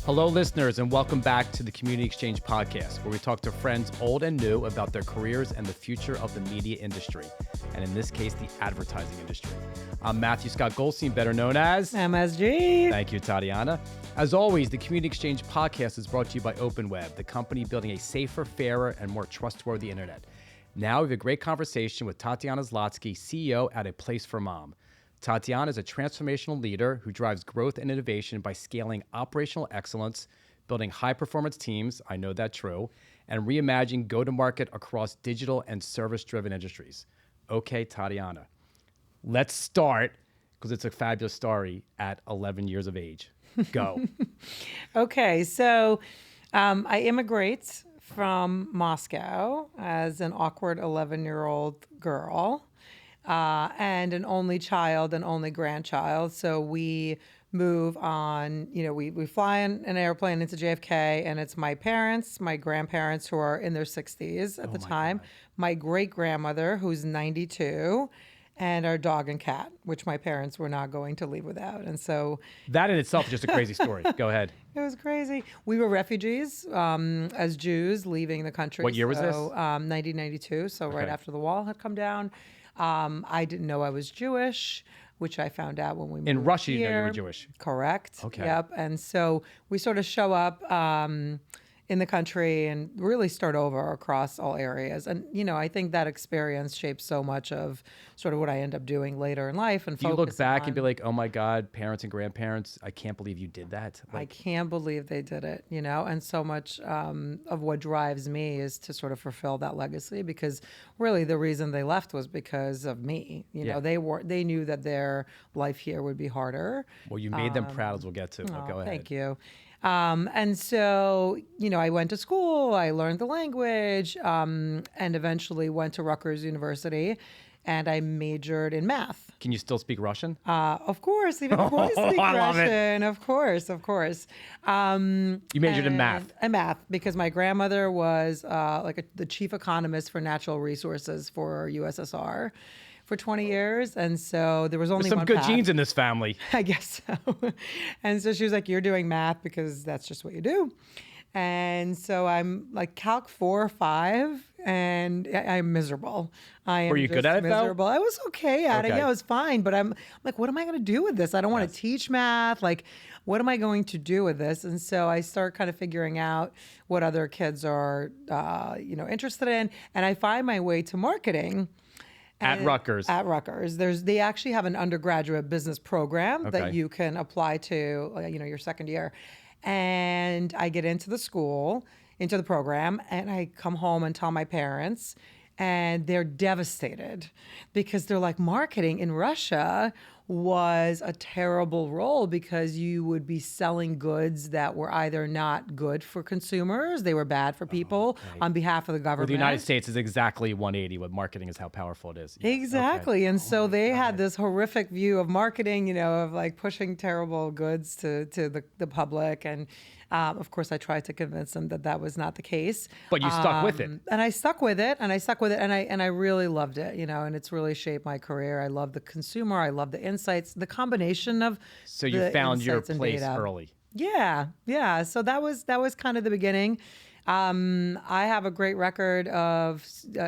Hello, listeners, and welcome back to the Community Exchange podcast, where we talk to friends old and new about their careers and the future of the media industry, and in this case, the advertising industry. I'm Matthew Scott Goldstein, better known as MSG. Thank you, Tatyana. As always, the Community Exchange podcast is brought to you by OpenWeb, the company building a safer, fairer, and more trustworthy internet. Now we have a great conversation with Tatyana Zlotsky, CEO at A Place for Mom. Tatyana is a transformational leader who drives growth and innovation by scaling operational excellence, building high-performance teams, I know that's true, and reimagining go-to-market across digital and service-driven industries. Okay, Tatyana, let's start, because it's a fabulous story, at 11 years of age. Go. Okay, so I immigrate from Moscow as an awkward 11-year-old girl. And an only child and only grandchild. So we move on, we fly in an airplane into JFK, and it's my parents, my grandparents who are in their 60s at the time, my great-grandmother who's 92, and our dog and cat, which my parents were not going to leave without. And so that in itself is just a crazy story. Go ahead. It was crazy. We were refugees as Jews leaving the country. What year was this? 1992, so right after the wall had come down. I didn't know I was Jewish, which I found out when we moved in Russia. here. You know you were Jewish. Correct. Okay. Yep. And so we sort of show up in the country and really start over across all areas. And, I think that experience shapes so much of sort of what I end up doing later in life. And do you look back and be like, oh my God, parents and grandparents, I can't believe you did that? I can't believe they did it, and so much of what drives me is to sort of fulfill that legacy, because really the reason they left was because of me. They knew that their life here would be harder. Well, you made them proud, as we'll get to. Go ahead. Thank you. And so, I went to school, I learned the language, and eventually went to Rutgers University, and I majored in math. Can you still speak Russian? Of course, even boys speak Russian. Of course. You majored in math. In math, because my grandmother was the chief economist for natural resources for USSR. For 20 years, and so there was only There's some one good path. genes in this family. I guess so. And so she was like, "You're doing math because that's just what you do." And so I'm like Calc 4 or 5, and I'm miserable. Were you good at it, miserable. though? I was okay at it. Yeah, I was fine. But I'm like, what am I going to do with this? I don't want to teach math. Like, what am I going to do with this? And so I start kind of figuring out what other kids are, interested in, and I find my way to marketing. At Rutgers. At Rutgers. They actually have an undergraduate business program that you can apply to, your second year. And I get into the program, and I come home and tell my parents, and they're devastated because they're like, marketing in Russia was a terrible role because you would be selling goods that were either not good for consumers, they were bad for people on behalf of the government. Well, the United States is exactly 180. What marketing is how powerful it is. Yeah. Exactly. And so they had this horrific view of marketing, of like pushing terrible goods to the public. And of course, I tried to convince them that was not the case. But you stuck with it. And I stuck with it, and I really loved it, and it's really shaped my career. I love the consumer. I love the insights, the combination of So you found your place early. Yeah. So that was kind of the beginning. I have a great record of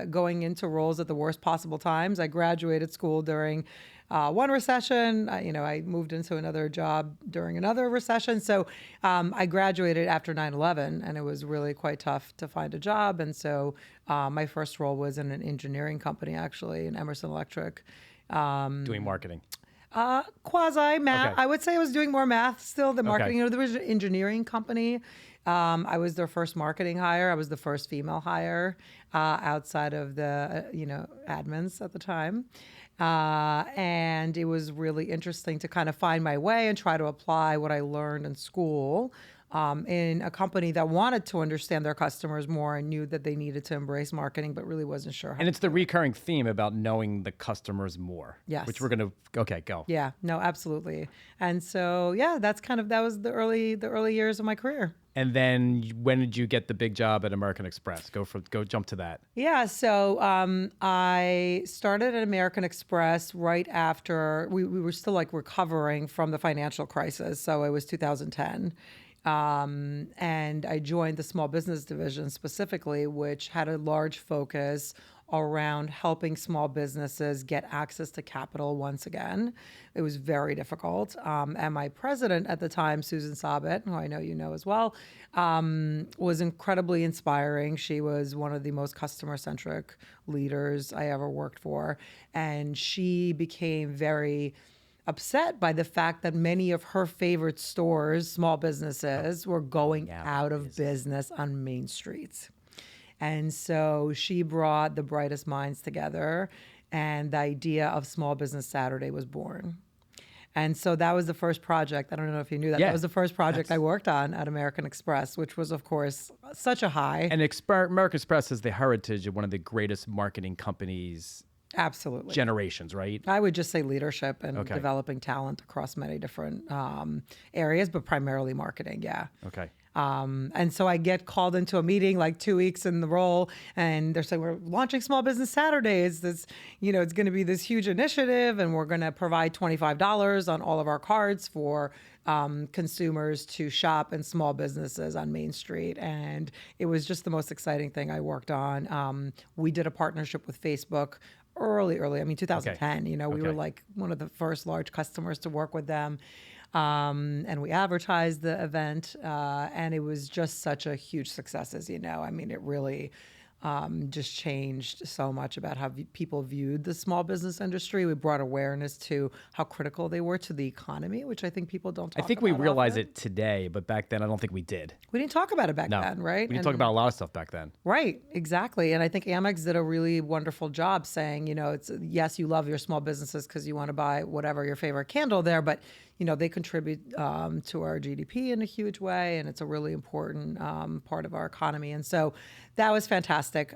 going into roles at the worst possible times. I graduated school during one recession. I moved into another job during another recession. So I graduated after 9/11, and it was really quite tough to find a job. And so my first role was in an engineering company, actually, in Emerson Electric. Doing marketing. Quasi math. Okay. I would say I was doing more math still than marketing. There was an engineering company. I was their first marketing hire. I was the first female hire outside of the admins at the time. And it was really interesting to kind of find my way and try to apply what I learned in school in a company that wanted to understand their customers more and knew that they needed to embrace marketing, but really wasn't sure how. And it's the recurring theme about knowing the customers more. Yes. Which we're going to, okay, go. Yeah, no, absolutely. And so, that was the early years of my career. And then when did you get the big job at American Express? Go jump to that. Yeah, so I started at American Express right after we were still like recovering from the financial crisis. So it was 2010. And I joined the small business division specifically, which had a large focus around helping small businesses get access to capital once again. It was very difficult. And my president at the time, Susan Sabat, who I know you know as well, was incredibly inspiring. She was one of the most customer-centric leaders I ever worked for. And she became very upset by the fact that many of her favorite stores, small businesses, were going out of business on main streets. And so she brought the brightest minds together, and the idea of Small Business Saturday was born. And so that was the first project. I don't know if you knew that. Yeah, that was the first project I worked on at American Express, which was, of course, such a high. And American Express is the heritage of one of the greatest marketing companies. Absolutely. Generations, right? I would just say leadership and developing talent across many different areas, but primarily marketing, yeah. Okay. And so I get called into a meeting like 2 weeks in the role, and they're saying, we're launching Small Business Saturday. It's this, it's going to be this huge initiative, and we're going to provide $25 on all of our cards for consumers to shop in small businesses on Main Street. And it was just the most exciting thing I worked on. We did a partnership with Facebook early, I mean, 2010, we were like one of the first large customers to work with them. And we advertised the event, and it was just such a huge success, as you know. I mean, it really just changed so much about how people viewed the small business industry. We brought awareness to how critical they were to the economy, which I think people don't talk about. I think we realize often. it today, but back then I don't think we did. We didn't talk about it back then, right? We didn't talk about a lot of stuff back then. Right, exactly. And I think Amex did a really wonderful job saying, it's yes, you love your small businesses because you want to buy whatever your favorite candle there, but they contribute to our GDP in a huge way, and it's a really important part of our economy. And so that was fantastic.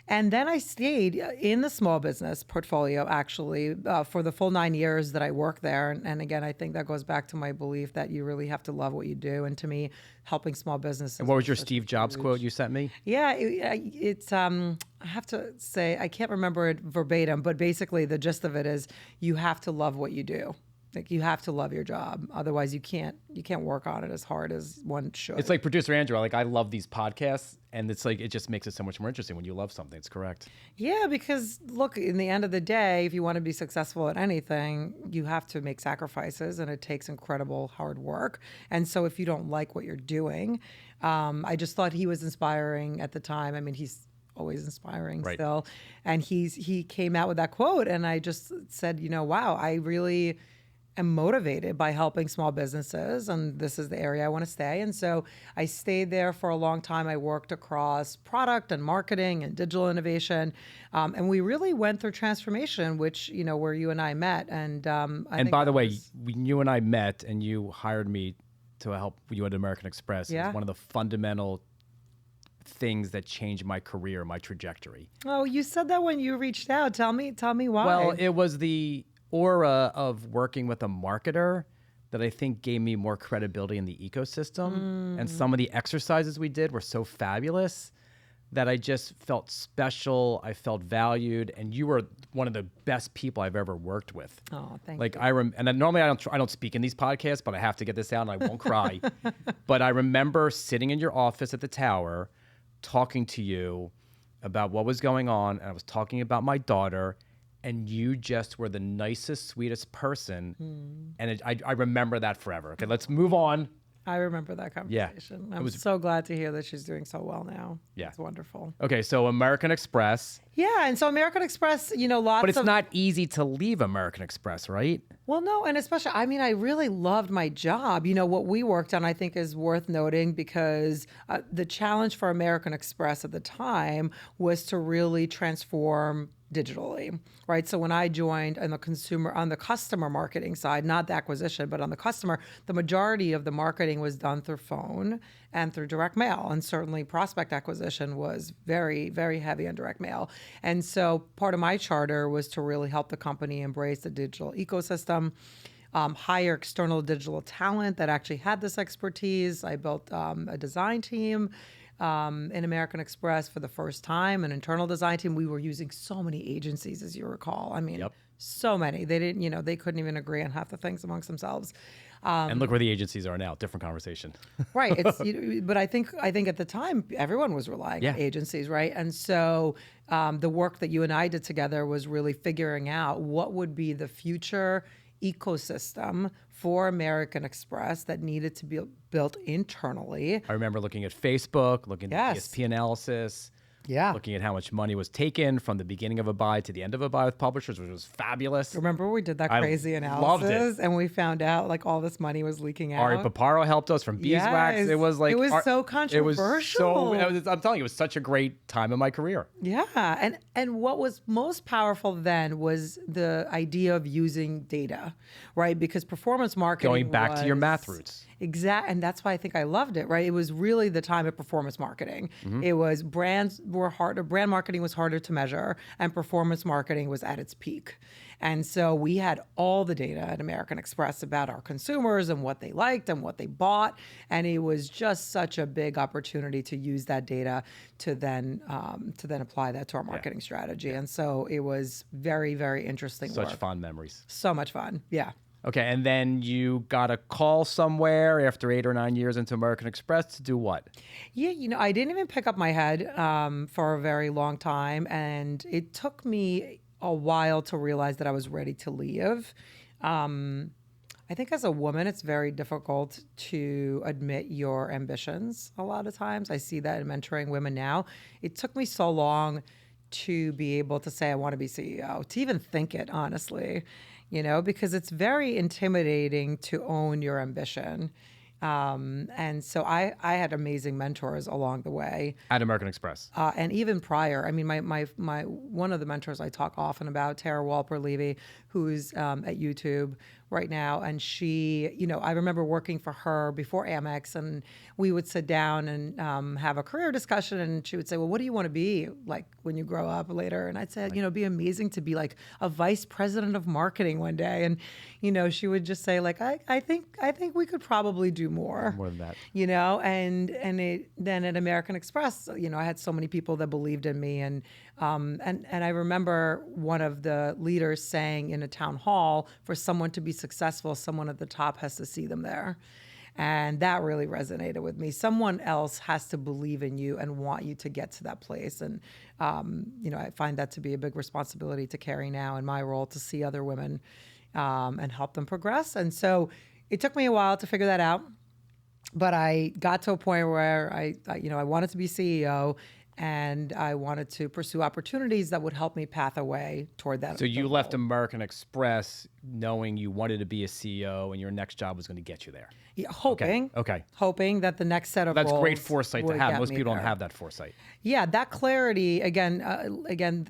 And then I stayed in the small business portfolio, actually, for the full 9 years that I worked there. And again, I think that goes back to my belief that you really have to love what you do. And to me, helping small businesses. And what was your Steve Jobs quote you sent me? Yeah, it's I have to say, I can't remember it verbatim, but basically the gist of it is you have to love what you do. Like, you have to love your job. Otherwise, you can't work on it as hard as one should. It's like producer Andrew. Like, I love these podcasts, and it's like it just makes it so much more interesting when you love something. It's correct. Yeah, because look, in the end of the day, if you want to be successful at anything, you have to make sacrifices, and it takes incredible hard work. And so, if you don't like what you're doing, I just thought he was inspiring at the time. I mean, he's always inspiring still, and he came out with that quote, and I just said, wow, I really am motivated by helping small businesses, and this is the area I want to stay. And so I stayed there for a long time. I worked across product and marketing and digital innovation, and we really went through transformation, which where you and I met. And and by the way, when you and I met, and you hired me to help you at American Express, it was one of the fundamental things that changed my career, my trajectory. Oh, you said that when you reached out. Tell me why. Well, it was the aura of working with a marketer that I think gave me more credibility in the ecosystem. And some of the exercises we did were so fabulous that I just felt special. I felt valued, and you were one of the best people I've ever worked with. Oh, thank you. And normally I don't speak in these podcasts, but I have to get this out, and I won't cry. But I remember sitting in your office at the tower, talking to you about what was going on, and I was talking about my daughter. And you just were the nicest, sweetest person. And I remember that forever. Okay, let's move on. I remember that conversation. I'm so glad to hear that she's doing so well now. Yeah. It's wonderful. Okay, so American Express. Yeah, and so American Express, But it's not easy to leave American Express, right? Well, no, and especially, I really loved my job. What we worked on, I think, is worth noting because the challenge for American Express at the time was to really transform digitally, right? So when I joined on the customer marketing side, not the acquisition, but on the customer, the majority of the marketing was done through phone and through direct mail. And certainly prospect acquisition was very, very heavy on direct mail. And so part of my charter was to really help the company embrace the digital ecosystem, hire external digital talent that actually had this expertise. I built a design team in American Express for the first time, an internal design team. We were using so many agencies, as you recall. I mean, So many. They didn't, they couldn't even agree on half the things amongst themselves. And look where the agencies are now. Different conversation. Right. It's but I think at the time everyone was relying on agencies, right? And so the work that you and I did together was really figuring out what would be the future ecosystem for American Express that needed to be built internally. I remember looking at Facebook, looking at Yes. ESP analysis. Yeah. Looking at how much money was taken from the beginning of a buy to the end of a buy with publishers, which was fabulous. Remember we did that crazy loved analysis it. and we found out like all this money was leaking out. Ari Paparo helped us from Beeswax. Yes. It was like it was so controversial. I'm telling you, it was such a great time in my career. Yeah, and what was most powerful then was the idea of using data, right? Because performance marketing Going back to your math roots. Exactly, and that's why I think I loved it, right? It was really the time of performance marketing. Mm-hmm. It was brands were harder, brand marketing was harder to measure, and performance marketing was at its peak. And so we had all the data at American Express about our consumers and what they liked and what they bought, and it was just such a big opportunity to use that data to then apply that to our marketing strategy. And so it was very, very interesting Such work. fond memories. So much fun, yeah. Okay, and then you got a call somewhere after 8 or 9 years into American Express to do what? Yeah, I didn't even pick up my head for a very long time, and it took me a while to realize that I was ready to leave. I think as a woman, it's very difficult to admit your ambitions a lot of times. I see that in mentoring women now. It took me so long to be able to say I want to be CEO, to even think it, honestly, because it's very intimidating to own your ambition. And so I had amazing mentors along the way. At American Express. And even prior, I mean, my one of the mentors I talk often about, Tara Walper-Levy, who's at YouTube right now, and she, I remember working for her before Amex, and we would sit down and have a career discussion, and she would say, well, what do you want to be like when you grow up later? And I'd say, it'd be amazing to be like a vice president of marketing one day. And, she would just say like, I think we could probably do more Than that. Then at American Express, I had so many people that believed in me. And I remember one of the leaders saying in a town hall, for someone to be successful, someone at the top has to see them there. And that really resonated with me. Someone else has to believe in you and want you to get to that place. And, I find that to be a big responsibility to carry now in my role, to see other women and help them progress. And so it took me a while to figure that out. But I got to a point where I wanted to be CEO, and I wanted to pursue opportunities that would help me path away toward that. So you left American Express knowing you wanted to be a CEO and your next job was going to get you there. Yeah, hoping. Okay. Hoping that the next set of That's roles great foresight to would have. get Most me people there. don't have that foresight. Yeah, that clarity, again,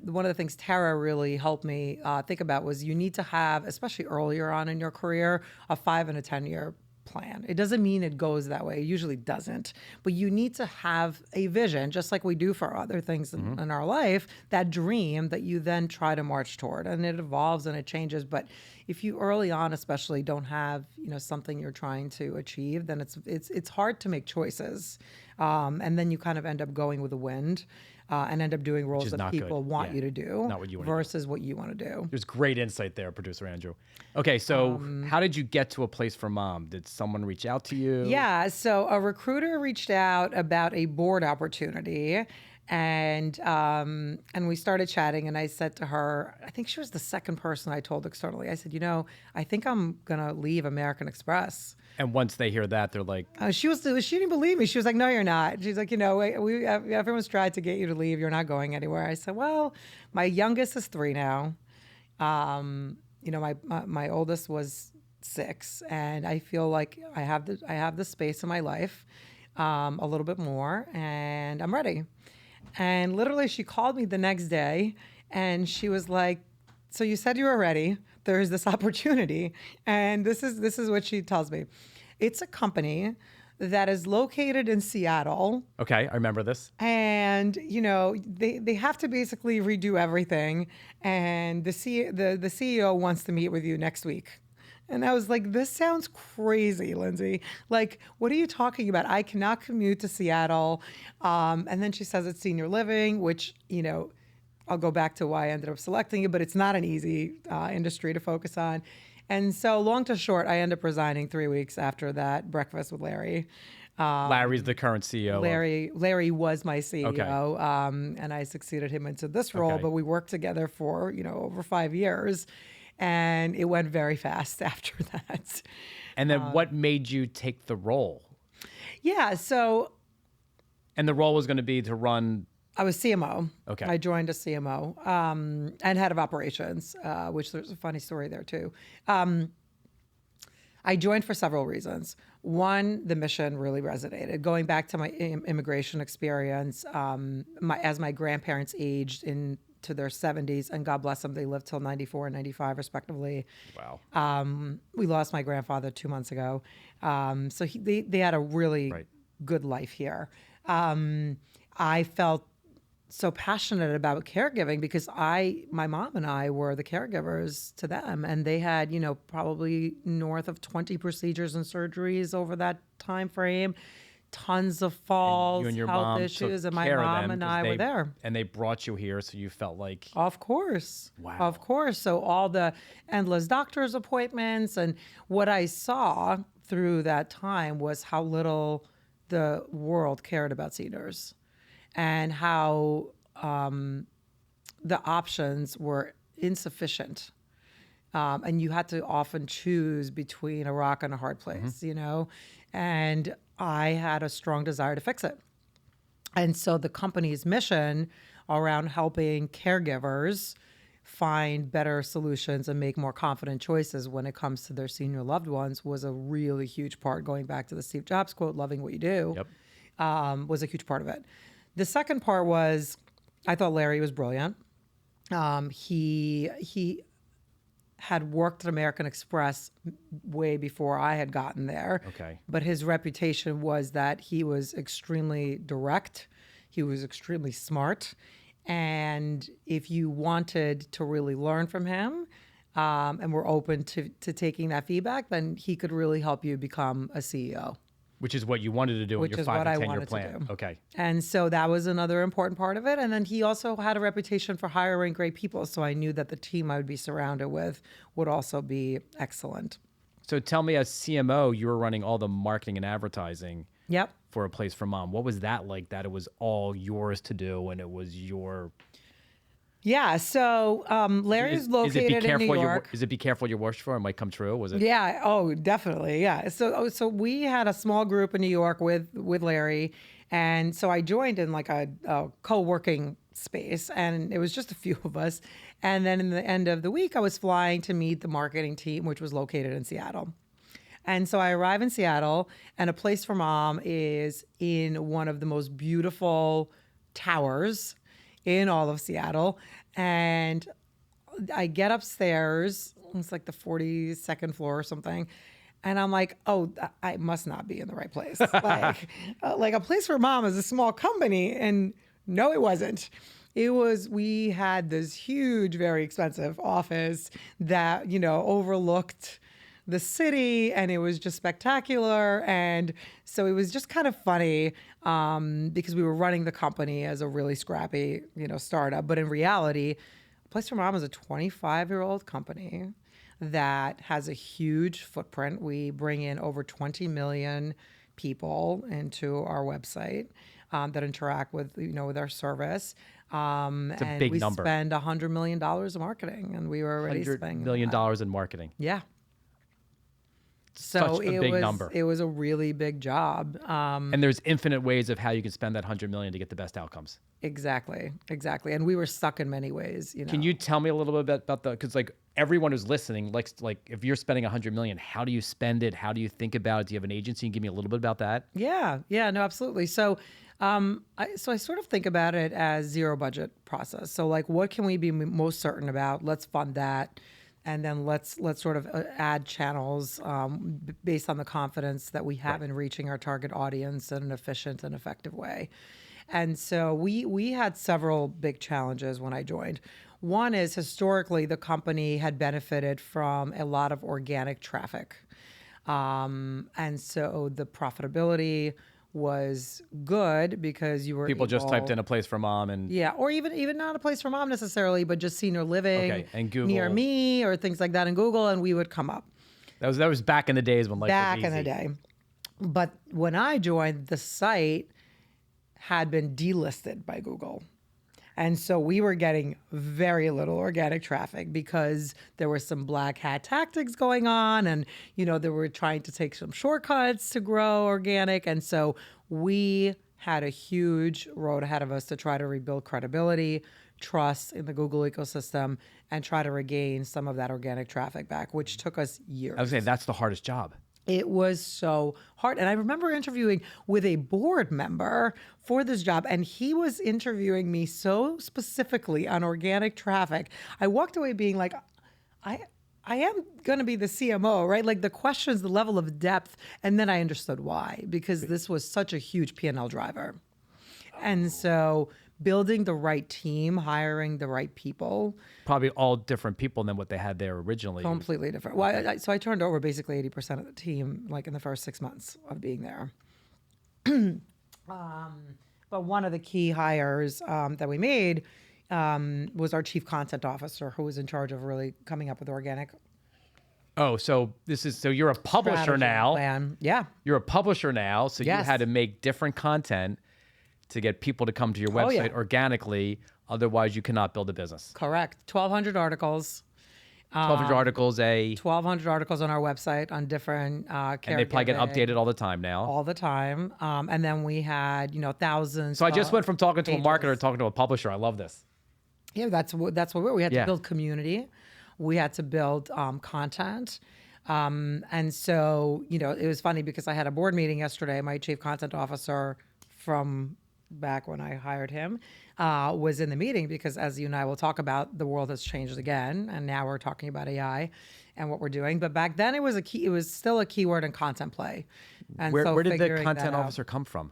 one of the things Tara really helped me think about was you need to have, especially earlier on in your career, a 5 and a 10-year plan. It doesn't mean it goes that way. It usually doesn't. But you need to have a vision, just like we do for other things in our life, that dream that you then try to march toward. And it evolves and it changes. But if you early on especially don't have, something you're trying to achieve, then it's hard to make choices. And then you kind of end up going with the wind. And end up doing roles that people want you to do, not what you want versus what you want to do. There's great insight there, producer Andrew. Okay, so how did you get to a place for mom? Did someone reach out to you? Yeah, so a recruiter reached out about a board opportunity, and we started chatting. And I said to her, I think she was the second person I told externally. I said, I think I'm gonna leave American Express. And once they hear that, they're like, she didn't believe me. She was like, no, you're not. She's like, everyone's tried to get you to leave. You're not going anywhere. I said, well, my youngest is 3 now. My oldest was 6, and I feel like I have the space in my life, a little bit more, and I'm ready. And literally, she called me the next day, and she was like, so you said you were ready. There's this opportunity. And this is what she tells me. It's a company that is located in Seattle. okay, I remember this. And, they have to basically redo everything. And the CEO wants to meet with you next week. And I was like, this sounds crazy, Lindsay. Like, what are you talking about? I cannot commute to Seattle. And then she says it's senior living, which, I'll go back to why I ended up selecting it, but it's not an easy industry to focus on. And so long to short, I ended up resigning 3 weeks after that breakfast with Larry. Larry's the current CEO. Larry was my CEO, Okay. and I succeeded him into this role, Okay. but we worked together for, over 5 years, and it went very fast after that. And then what made you take the role? Yeah, so And the role was going to be to run. I was CMO. Okay. I joined as CMO and head of operations, which there's a funny story there too. I joined for several reasons. One, the mission really resonated. Going back to my immigration experience, as my grandparents aged into their 70s, and God bless them, they lived till 94 and 95 respectively. Wow. We lost my grandfather 2 months ago. So they had a really Right. good life here. I felt so passionate about caregiving because my mom and I were the caregivers to them, and they had, probably north of 20 procedures and surgeries over that time frame, tons of falls, You and your health mom issues, took and my care of mom them and 'cause I were there. And they brought you here, so you felt like. Of course. Wow. Of course. So all the endless doctor's appointments, and what I saw through that time was how little the world cared about seniors, and how the options were insufficient. And you had to often choose between a rock and a hard place, and I had a strong desire to fix it. And so the company's mission around helping caregivers find better solutions and make more confident choices when it comes to their senior loved ones was a really huge part, going back to the Steve Jobs quote, loving what you do, Yep. was a huge part of it. The second part was, I thought Larry was brilliant. He had worked at American Express way before I had gotten there. Okay. But his reputation was that he was extremely direct. He was extremely smart. And if you wanted to really learn from him, and were open to taking that feedback, then he could really help you become a CEO. Which is what you wanted to do in Which your is 5 what to I 10 year wanted to plan. do. Okay. And so that was another important part of it. And then he also had a reputation for hiring great people. So I knew that the team I would be surrounded with would also be excellent. So tell me, as CMO, you were running all the marketing and advertising Yep. for A Place for Mom. What was that like, that it was all yours to do and it was your... Yeah. So Larry's located in New York. Is it be careful you're worst for? It might come true. Was it? Yeah. Oh, definitely. Yeah. So we had a small group in New York with Larry, and so I joined in like a co-working space, and it was just a few of us. And then in the end of the week, I was flying to meet the marketing team, which was located in Seattle. And so I arrive in Seattle, and A Place for Mom is in one of the most beautiful towers in all of Seattle. And I get upstairs, it's like the 42nd floor or something. And I'm like, oh, I must not be in the right place. Like A Place for Mom is a small company. And no, it wasn't. We had this huge, very expensive office that, overlooked the city, and it was just spectacular. And so it was just kind of funny because we were running the company as a really scrappy, startup. But in reality, Place for Mom is a 25-year-old company that has a huge footprint. We bring in over 20 million people into our website that interact with, with our service. It's a and big we number. spend $100 million in marketing, and we were already spending $100 million in marketing. Yeah. So Such a big number. It was a really big job. And there's infinite ways of how you can spend that $100 million to get the best outcomes. Exactly. And we were stuck in many ways. Can you tell me a little bit about because like everyone who's listening, like if you're spending $100 million, how do you spend it? How do you think about it? Do you have an agency? Can you give me a little bit about that? Yeah. No, absolutely. So, I sort of think about it as zero budget process. So like, what can we be most certain about? Let's fund that. And then let's sort of add channels based on the confidence that we have in reaching our target audience in an efficient and effective way. And so we had several big challenges when I joined. One is, historically, the company had benefited from a lot of organic traffic. And so the profitability was good because you were People just typed able- in a place for mom and yeah, or even not a place for mom necessarily, but just senior living Okay, and Google. near me or things like that in Google, and we would come up that was back in the days when life back was easy. in the day. But when I joined, the site had been delisted by Google. And so we were getting very little organic traffic because there were some black hat tactics going on, and they were trying to take some shortcuts to grow organic. And so we had a huge road ahead of us to try to rebuild credibility, trust in the Google ecosystem, and try to regain some of that organic traffic back, which took us years. I was saying that's the hardest job. It was so hard. And I remember interviewing with a board member for this job, and he was interviewing me so specifically on organic traffic. I walked away being like, I am going to be the CMO, right? Like the questions, the level of depth. And then I understood why, because this was such a huge P&L driver. And so building the right team, hiring the right people. Probably all different people than what they had there originally. Completely different. Well, so I turned over basically 80% of the team, like in the first 6 months of being there. But one of the key hires that we made was our chief content officer, who was in charge of really coming up with organic Oh, so you're a publisher strategy now. plan. Yeah. You're a publisher now, so you Yes. had to make different content to get people to come to your Oh, yeah. website organically. Otherwise, you cannot build a business. Correct. 1,200 articles. 1,200 articles 1,200 articles on our website on different and they probably get caregiving updated all the time now. all the time. And then we had, thousands. So I just of went from talking to a marketer to pages. talking to a publisher. I love this. Yeah, that's what we had Yeah. to build community. We had to build content. And so, it was funny because I had a board meeting yesterday. My chief content officer from back when I hired him was in the meeting because, as you and I will talk about, the world has changed again. And now we're talking about AI and what we're doing. But back then it was still a keyword and content play. And so Where did the figuring content that out. officer come from?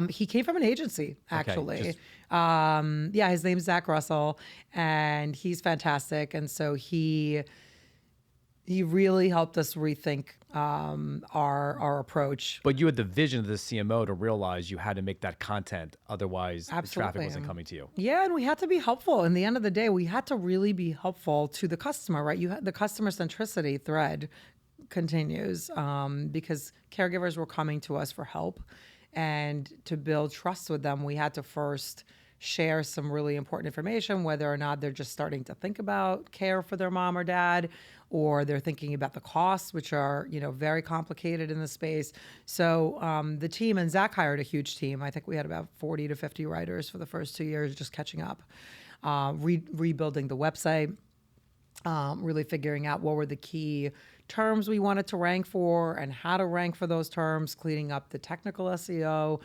He came from an agency, actually. just- Yeah, his name's Zach Russell, and he's fantastic. And so he really helped us rethink our approach. But you had the vision of the CMO to realize you had to make that content. Otherwise, the traffic Absolutely. wasn't coming to you. Yeah, and we had to be helpful. In the end of the day, we had to really be helpful to the customer, right? The customer centricity thread continues because caregivers were coming to us for help. And to build trust with them, we had to first share some really important information, whether or not they're just starting to think about care for their mom or dad, or they're thinking about the costs, which are, very complicated in the space. So the team, and Zach hired a huge team. I think we had about 40 to 50 writers for the first 2 years, just catching up, rebuilding the website, really figuring out what were the key terms we wanted to rank for and how to rank for those terms, cleaning up the technical SEO.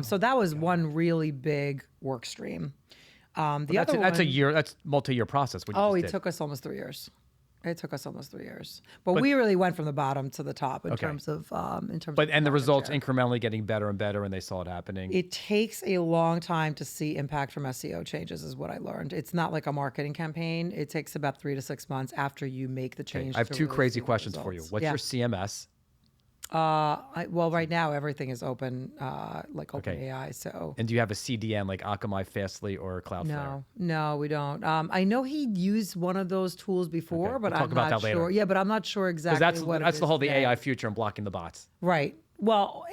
So that was one really big work stream. That's a year. That's multi-year process. What you just It did. took us almost 3 years. It took us almost 3 years, but we really went from the bottom to the top in terms of But and the market results share. incrementally getting better and better, and they saw it happening. It takes a long time to see impact from SEO changes, is what I learned. It's not like a marketing campaign. It takes about 3 to 6 months after you make the change. I have to two really crazy see the questions for you. results. What's Yeah. your CMS? Well, right now everything is open, like open Okay. AI. So And do you have a CDN like Akamai, Fastly, or Cloudflare? no, we don't. I know he used one of those tools before, Okay, but we'll talk I'm about not that later. sure. Yeah, but I'm not sure exactly Because what it that's the is whole the today. AI future and blocking the bots. Right. Well,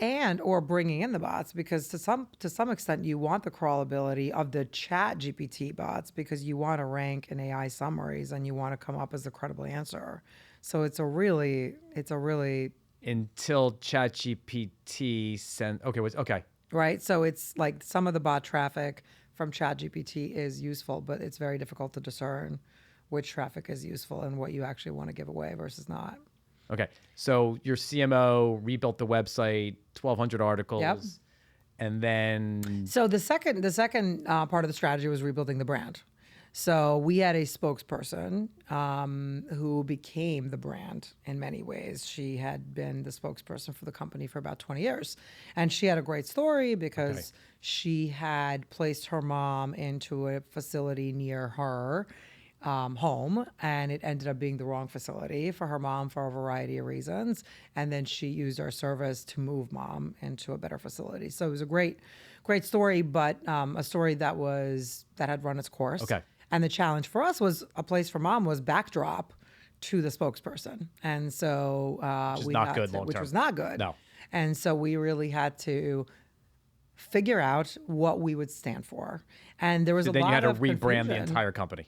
or bringing in the bots, because to some extent you want the crawlability of the Chat GPT bots because you want to rank in AI summaries and you want to come up as a credible answer. So it's a really Until ChatGPT sent. Okay. right. So it's like some of the bot traffic from Chat GPT is useful, but it's very difficult to discern which traffic is useful and what you actually want to give away versus not. Okay. So your CMO rebuilt the website, 1,200 articles, Yep. and then So the second part of the strategy was rebuilding the brand. So we had a spokesperson who became the brand in many ways. She had been the spokesperson for the company for about 20 years. And she had a great story because she had placed her mom into a facility near her home, and it ended up being the wrong facility for her mom for a variety of reasons. And then she used our service to move mom into a better facility. So it was a great story, but a story that had run its course. Okay. And the challenge for us was a place for mom was backdrop to the spokesperson. And so Which is not good long term. which was not good. No. And so we really had to figure out what we would stand for. And there was So a then lot you had to of rebrand the confusion. entire company.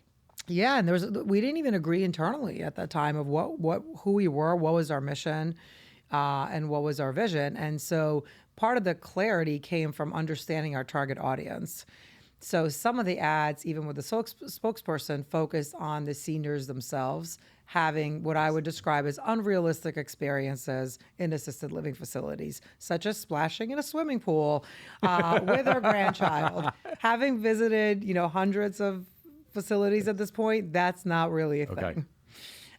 Yeah, and we didn't even agree internally at that time of who we were, what was our mission, and what was our vision. And so part of the clarity came from understanding our target audience. So some of the ads, even with the spokesperson, focused on the seniors themselves having what I would describe as unrealistic experiences in assisted living facilities, such as splashing in a swimming pool with their grandchild. Having visited, hundreds of facilities at this point, that's not really a thing.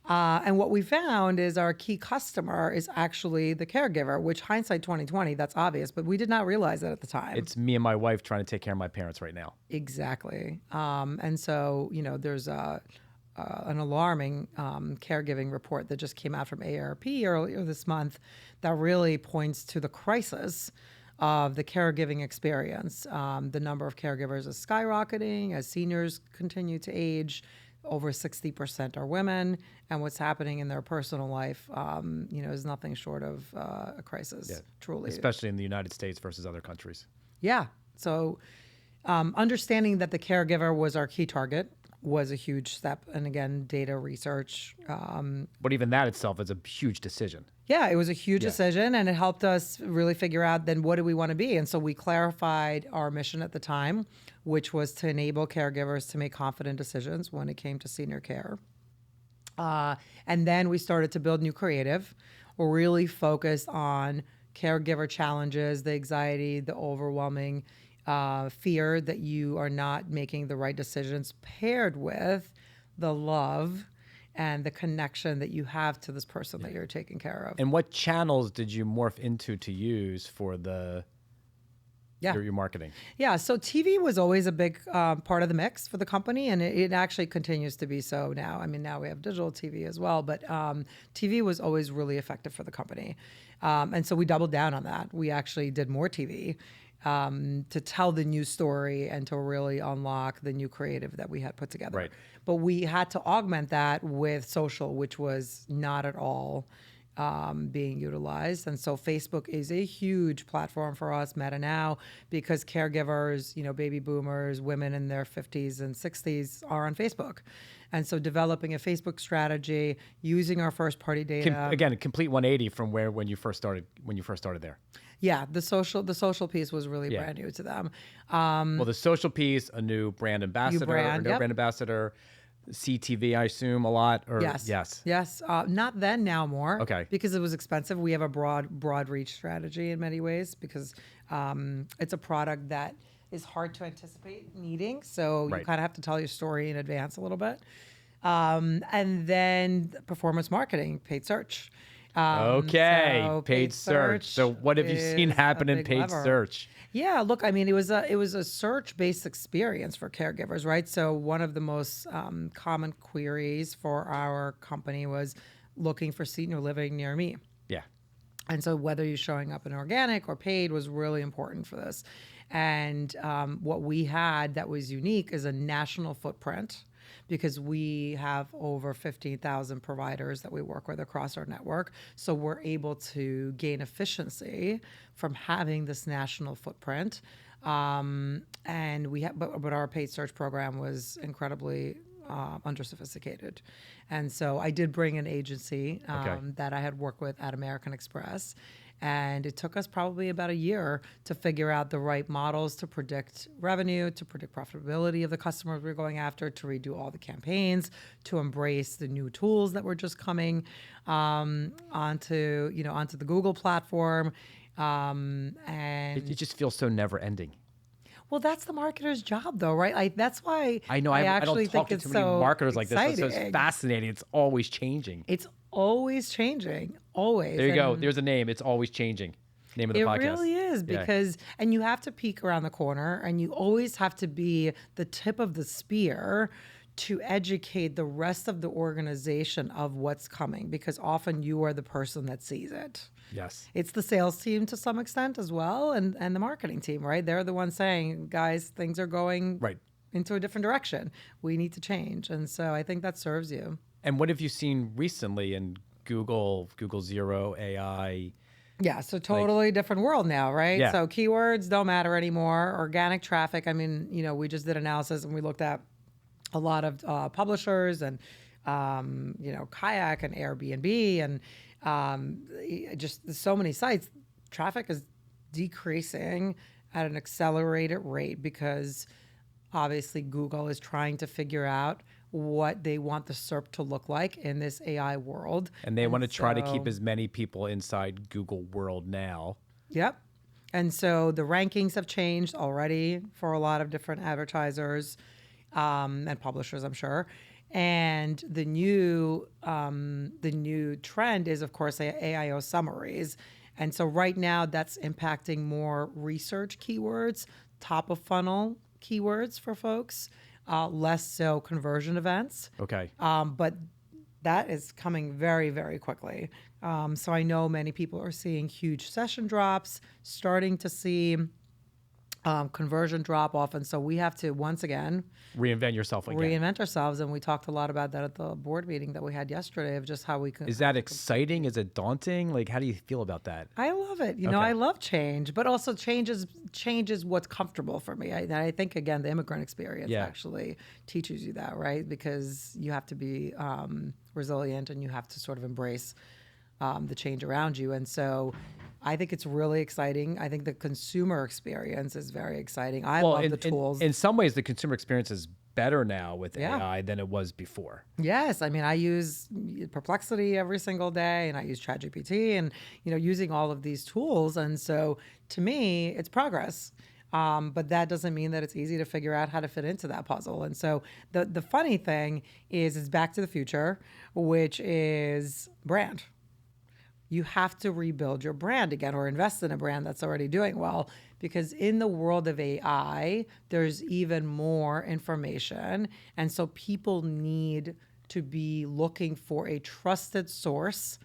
And what we found is our key customer is actually the caregiver, which hindsight 2020, that's obvious, but we did not realize that at the time. It's me and my wife trying to take care of my parents right now. Exactly. And so, there's an alarming caregiving report that just came out from AARP earlier this month that really points to the crisis of the caregiving experience. The number of caregivers is skyrocketing as seniors continue to age. Over 60% are women, and what's happening in their personal life, is nothing short of a crisis, truly. Especially in the United States versus other countries. Yeah. So understanding that the caregiver was our key target was a huge step. And again, data research. But even that itself is a huge decision. Yeah, it was a huge decision, and it helped us really figure out then what do we want to be. And so we clarified our mission at the time, which was to enable caregivers to make confident decisions when it came to senior care. And then we started to build new creative. We're really focused on caregiver challenges, the anxiety, the overwhelming fear that you are not making the right decisions, paired with the love and the connection that you have to this person that you're taking care of. And what channels did you morph into to use for your marketing? Yeah, so TV was always a big part of the mix for the company, and it actually continues to be so now. I mean, now we have digital TV as well, but TV was always really effective for the company. And so we doubled down on that. We actually did more TV to tell the new story and to really unlock the new creative that we had put together. Right. But we had to augment that with social, which was not at all being utilized. And so Facebook is a huge platform for us, Meta now, because caregivers, baby boomers, women in their 50s and 60s are on Facebook. And so developing a Facebook strategy, using our first party data. Again, a complete 180 from when you first started there. Yeah, the social piece was really brand new to them. Well, the social piece, a new brand ambassador, brand ambassador, CTV, I assume, a lot. Or Yes. Not then, now more. Okay. Because it was expensive. We have a broad reach strategy in many ways because it's a product that is hard to anticipate needing. So you kind of have to tell your story in advance a little bit. And then performance marketing, paid search. So paid search. So what have you seen happen in paid search? Yeah, look, I mean, it was a search-based experience for caregivers, right? So one of the most common queries for our company was looking for senior living near me. Yeah. And so whether you're showing up in organic or paid was really important for this. And what we had that was unique is a national footprint, because we have over 15,000 providers that we work with across our network. So we're able to gain efficiency from having this national footprint. And we have, but our paid search program was incredibly under-sophisticated. And so I did bring an agency that I had worked with at American Express. And it took us probably about a year to figure out the right models to predict revenue, to predict profitability of the customers we're going after, to redo all the campaigns, to embrace the new tools that were just coming onto the Google platform. And it just feels so never ending. Well, that's the marketer's job, though, right? That's why I know. I actually don't talk to too many marketers like this. It's so fascinating. It's always changing. It's always changing. Always. There you go. There's a name. It's always changing. Name of the podcast. It really is, because and you have to peek around the corner, and you always have to be the tip of the spear to educate the rest of the organization of what's coming, because often you are the person that sees it. Yes. It's the sales team to some extent as well, and the marketing team, right? They're the ones saying, guys, things are going Right. into a different direction. We need to change. And so I think that serves you. And what have you seen recently in Google Zero, AI? Yeah, so totally different world now, right? Yeah. So keywords don't matter anymore. Organic traffic, I mean, we just did analysis and we looked at a lot of publishers and, Kayak and Airbnb and just so many sites. Traffic is decreasing at an accelerated rate because obviously Google is trying to figure out what they want the SERP to look like in this AI world. And they want to try to keep as many people inside Google world now. Yep. And so the rankings have changed already for a lot of different advertisers and publishers, I'm sure. And the new trend is, of course, AIO summaries. And so right now that's impacting more research keywords, top of funnel keywords for folks, less so conversion events. Okay. But that is coming very, very quickly. So I know many people are seeing huge session drops, starting to see conversion drop off. And so we have to, once again, Reinvent yourself again. reinvent ourselves. And we talked a lot about that at the board meeting that we had yesterday of just how we can. Is that exciting? Is it daunting? Like, how do you feel about that? I love it. Okay. I love change, but also changes what's comfortable for me. I think, again, the immigrant experience actually teaches you that, right? Because you have to be resilient and you have to sort of embrace the change around you. And so I think it's really exciting. I think the consumer experience is very exciting. I love the tools. In some ways, the consumer experience is better now with Yeah. AI than it was before. Yes, I mean, I use Perplexity every single day, and I use ChatGPT, and using all of these tools. And so, to me, it's progress. But that doesn't mean that it's easy to figure out how to fit into that puzzle. And so, the funny thing is Back to the Future, which is brand. You have to rebuild your brand again, or invest in a brand that's already doing well, because in the world of AI, there's even more information. And so people need to be looking for a trusted source.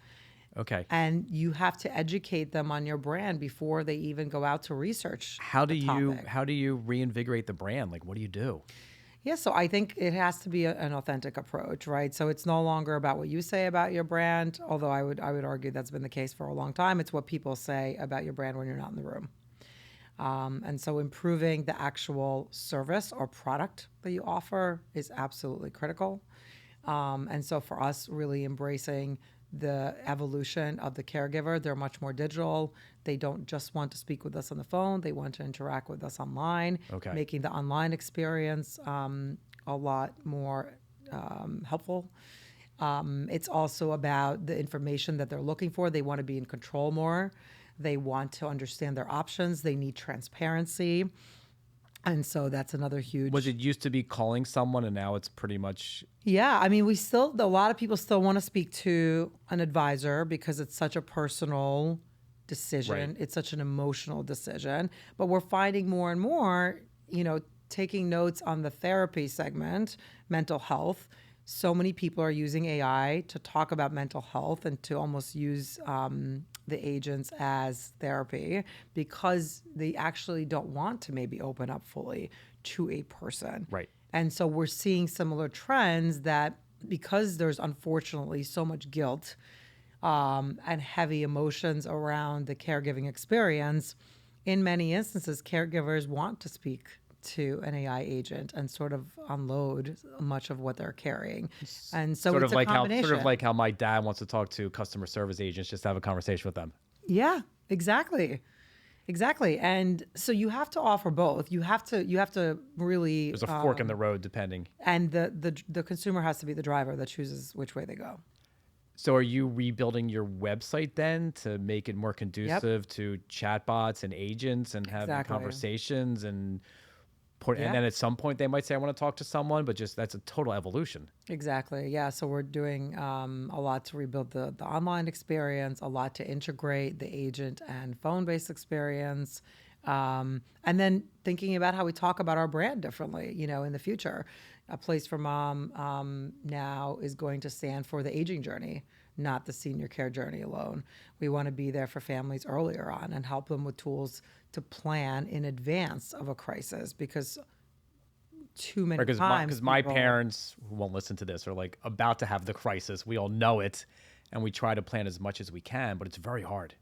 Okay. And you have to educate them on your brand before they even go out to research. How do you reinvigorate the brand? Like, what do you do? Yeah, so I think it has to be an authentic approach, right? So it's no longer about what you say about your brand, although I would argue that's been the case for a long time. It's what people say about your brand when you're not in the room. And so improving the actual service or product that you offer is absolutely critical. And so for us, really embracing the evolution of the caregiver. They're much more digital. They don't just want to speak with us on the phone. They want to interact with us online, making the online experience a lot more helpful. It's also about the information that they're looking for. They want to be in control more. They want to understand their options. They need transparency. And so that's another huge. Was it used to be calling someone and now it's pretty much. Yeah. I mean, a lot of people still want to speak to an advisor because it's such a personal decision. Right. It's such an emotional decision. But we're finding more and more, taking notes on the therapy segment, mental health. So many people are using AI to talk about mental health and to almost use the agents as therapy because they actually don't want to maybe open up fully to a person. Right. And so we're seeing similar trends that because there's unfortunately so much guilt and heavy emotions around the caregiving experience, in many instances, caregivers want to speak to an AI agent and sort of unload much of what they're carrying. And so it's a combination. Sort of like how my dad wants to talk to customer service agents, just to have a conversation with them. Yeah, exactly. And so you have to offer both. You have to really. There's a fork in the road, depending. And the consumer has to be the driver that chooses which way they go. So are you rebuilding your website then to make it more conducive to chatbots and agents and having conversations and and then at some point they might say, I want to talk to someone, but just that's a total evolution. Exactly. Yeah. So we're doing a lot to rebuild the online experience, a lot to integrate the agent and phone-based experience. And then thinking about how we talk about our brand differently, in the future. A Place for Mom now is going to stand for the aging journey, not the senior care journey alone. We want to be there for families earlier on and help them with tools to plan in advance of a crisis, because too many times Because my parents, who won't listen to this, are like about to have the crisis. We all know it, and we try to plan as much as we can, but it's very hard.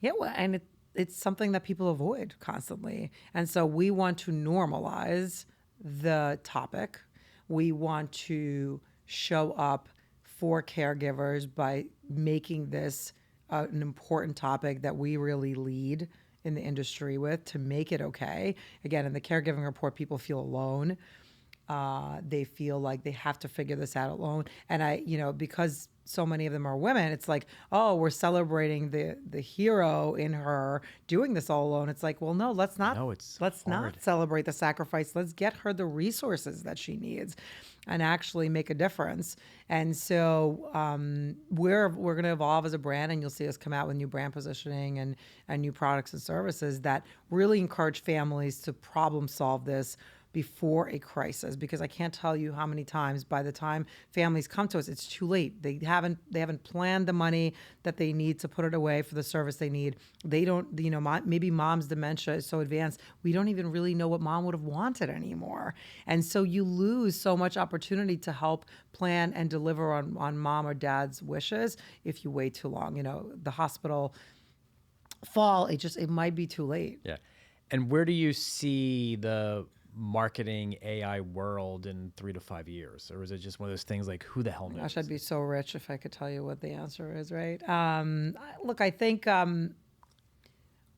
Yeah, well, and it's something that people avoid constantly. And so we want to normalize the topic. We want to show up for caregivers by making this an important topic that we really lead in the industry with, to make it okay. Again, in the caregiving report, people feel alone. They feel like they have to figure this out alone. And because so many of them are women, it's like, oh, we're celebrating the hero in her doing this all alone. It's like, well, no, let's not. No, it's let's hard. not celebrate the sacrifice. Let's get her the resources that she needs, and actually make a difference. And so we're going to evolve as a brand, and you'll see us come out with new brand positioning and new products and services that really encourage families to problem solve this before a crisis, because I can't tell you how many times by the time families come to us, it's too late. They haven't planned the money that they need to put it away for the service they need. They don't, maybe mom's dementia is so advanced, we don't even really know what mom would have wanted anymore. And so you lose so much opportunity to help plan and deliver on mom or dad's wishes if you wait too long. The hospital fall, it might be too late. Yeah. And where do you see the marketing AI world in 3 to 5 years? Or is it just one of those things like, who the hell knows? Gosh, I'd be so rich if I could tell you what the answer is, right? Look, I think one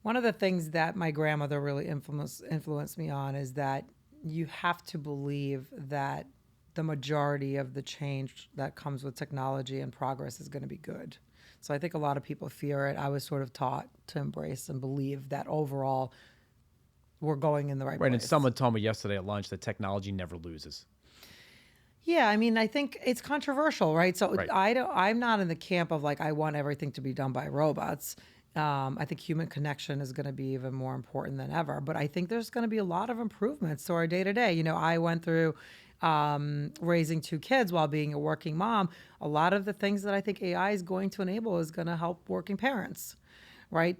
of the things that my grandmother really influenced me on is that you have to believe that the majority of the change that comes with technology and progress is going to be good. So I think a lot of people fear it. I was sort of taught to embrace and believe that overall we're going in the right place. And someone told me yesterday at lunch that technology never loses. Yeah, I think it's controversial, right? So Right. I'm not in the camp of like, I want everything to be done by robots. I think human connection is going to be even more important than ever. But I think there's going to be a lot of improvements to our day to day. I went through raising 2 kids while being a working mom. A lot of the things that I think AI is going to enable is going to help working parents, right?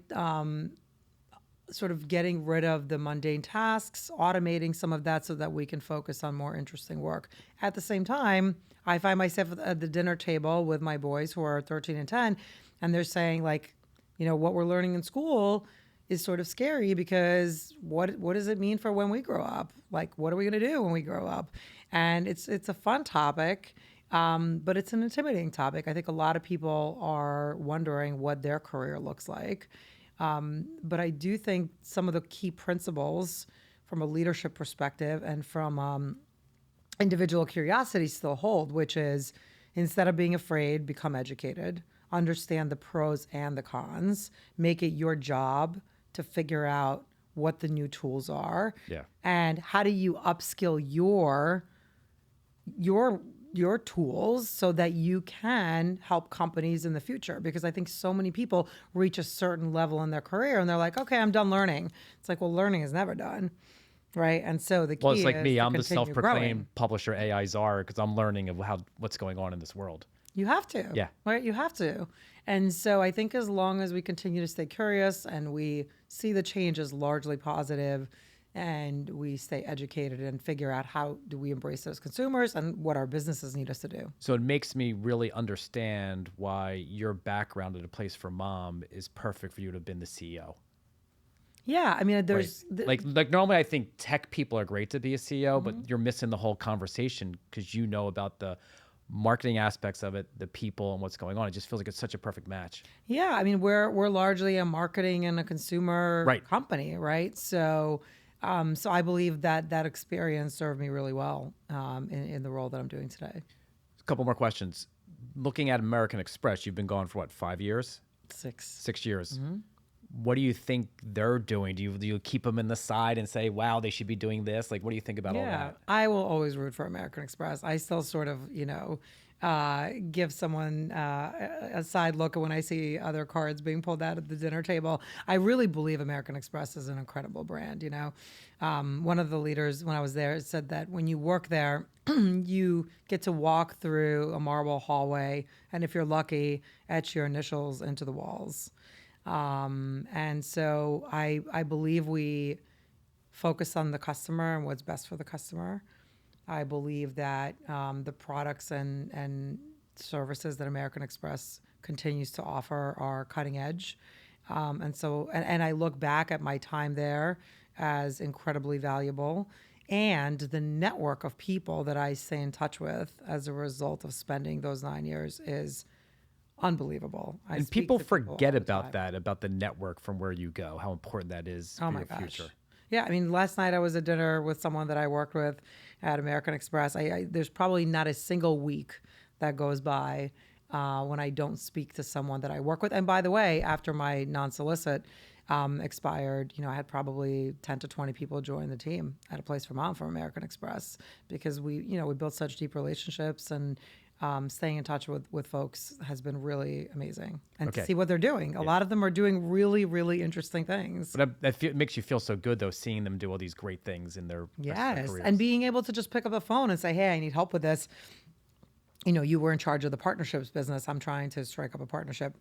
Sort of getting rid of the mundane tasks, automating some of that so that we can focus on more interesting work. At the same time, I find myself at the dinner table with my boys who are 13 and 10, and they're saying like, what we're learning in school is sort of scary, because what does it mean for when we grow up? Like, what are we going to do when we grow up? And it's a fun topic, but it's an intimidating topic. I think a lot of people are wondering what their career looks like. But I do think some of the key principles from a leadership perspective and from individual curiosity still hold, which is, instead of being afraid, become educated, understand the pros and the cons, make it your job to figure out what the new tools are. Yeah. And how do you upskill your tools so that you can help companies in the future. Because I think so many people reach a certain level in their career and they're like, okay, I'm done learning. It's like, well, learning is never done. Right. And so the key Well, it's like is me. to I'm the continue self-proclaimed growing. publisher AI czar because I'm learning of what's going on in this world. You have to. Yeah. Right. You have to. And so I think as long as we continue to stay curious and we see the change as largely positive, and we stay educated and figure out how do we embrace those consumers and what our businesses need us to do. So it makes me really understand why your background at A Place for Mom is perfect for you to have been the CEO. Yeah, there's Right. Like normally I think tech people are great to be a CEO, but you're missing the whole conversation because you know about the marketing aspects of it, the people and what's going on. It just feels like it's such a perfect match. Yeah, we're largely a marketing and a consumer company, right? So so I believe that experience served me really well in the role that I'm doing today. A couple more questions. Looking at American Express, you've been gone for what, 5 years? 6. 6 years. What do you think they're doing? Do you keep them in the side and say, wow, they should be doing this? Like, what do you think about all that? I will always root for American Express. I still sort of, give someone a side look when I see other cards being pulled out at the dinner table. I really believe American Express is an incredible brand. One of the leaders when I was there said that when you work there, you get to walk through a marble hallway, and if you're lucky, etch your initials into the walls. And so I believe we focus on the customer and what's best for the customer. I believe that the products and services that American Express continues to offer are cutting edge. And I look back at my time there as incredibly valuable, and the network of people that I stay in touch with as a result of spending those 9 years is unbelievable. And people forget about that, about the network from where you go, how important that is for your future. Yeah, I mean, last night I was at dinner with someone that I worked with at American Express. There's probably not a single week that goes by when I don't speak to someone that I work with. And by the way, after my non-solicit expired, I had probably 10 to 20 people join the team at A Place for Mom from American Express, because we built such deep relationships, and staying in touch with folks has been really amazing. And to see what they're doing. A lot of them are doing really, really interesting things. But it makes you feel so good, though, seeing them do all these great things in their careers. And being able to just pick up the phone and say, hey, I need help with this. You were in charge of the partnerships business. I'm trying to strike up a partnership.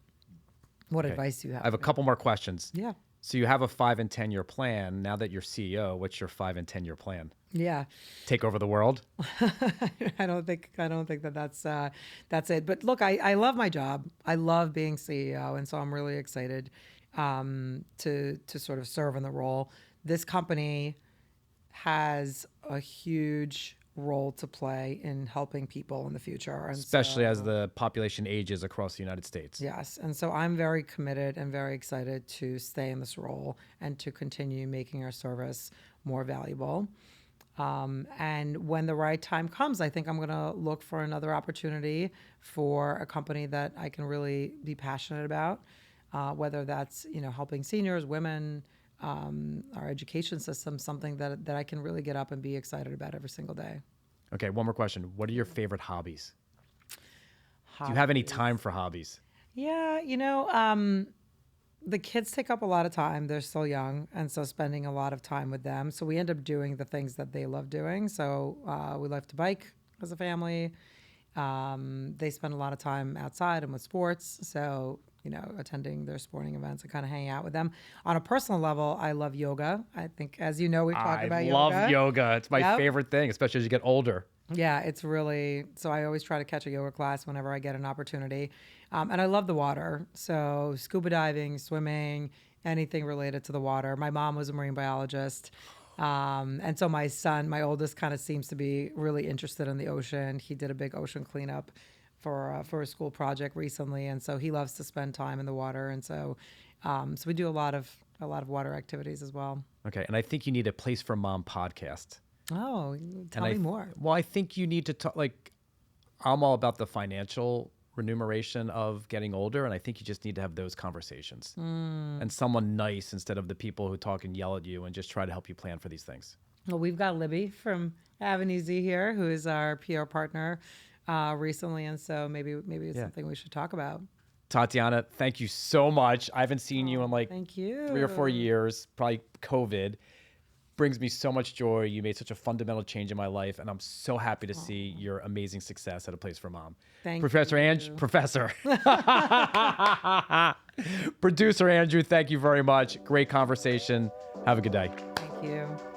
What advice do you have? I have a couple more questions. Yeah. So you have a 5 and 10 year plan. Now that you're CEO, what's your 5 and 10 year plan? Yeah. Take over the world? I don't think that's it. But look, I love my job. I love being CEO, and so I'm really excited to sort of serve in the role. This company has a huge role to play in helping people in the future, and especially as the population ages across the United States. Yes, and so I'm very committed and very excited to stay in this role and to continue making our service more valuable. And when the right time comes, I think I'm going to look for another opportunity for a company that I can really be passionate about, whether that's helping seniors, women, our education system, something that I can really get up and be excited about every single day. Okay, one more question. What are your favorite hobbies? Do you have any time for hobbies? Yeah, the kids take up a lot of time. They're still young, and so spending a lot of time with them. So we end up doing the things that they love doing. So we love to bike as a family. They spend a lot of time outside and with sports. So attending their sporting events and kind of hanging out with them. On a personal level, I love yoga. I think, as you know, we've talked about yoga. I love yoga. It's my favorite thing, especially as you get older. Yeah, it's really, so I always try to catch a yoga class whenever I get an opportunity. And I love the water. So scuba diving, swimming, anything related to the water. My mom was a marine biologist. And so my son, my oldest, kind of seems to be really interested in the ocean. He did a big ocean cleanup for a school project recently, and so he loves to spend time in the water, and so we do a lot of water activities as well. Okay, and I think you need a Place for Mom podcast. Oh, tell me more. Well, I think you need to talk. I'm all about the financial remuneration of getting older, and I think you just need to have those conversations. And someone nice instead of the people who talk and yell at you and just try to help you plan for these things. Well, we've got Libby from Avenue Z here, who is our PR partner recently, and so maybe it's something we should talk about. Tatyana, thank you so much. I haven't seen you in thank you. 3 or 4 years, probably COVID. Brings me so much joy. You made such a fundamental change in my life, and I'm so happy to see your amazing success at A Place for Mom. Thank Professor you. Professor. Producer Andrew, thank you very much. Great conversation. Have a good day. Thank you.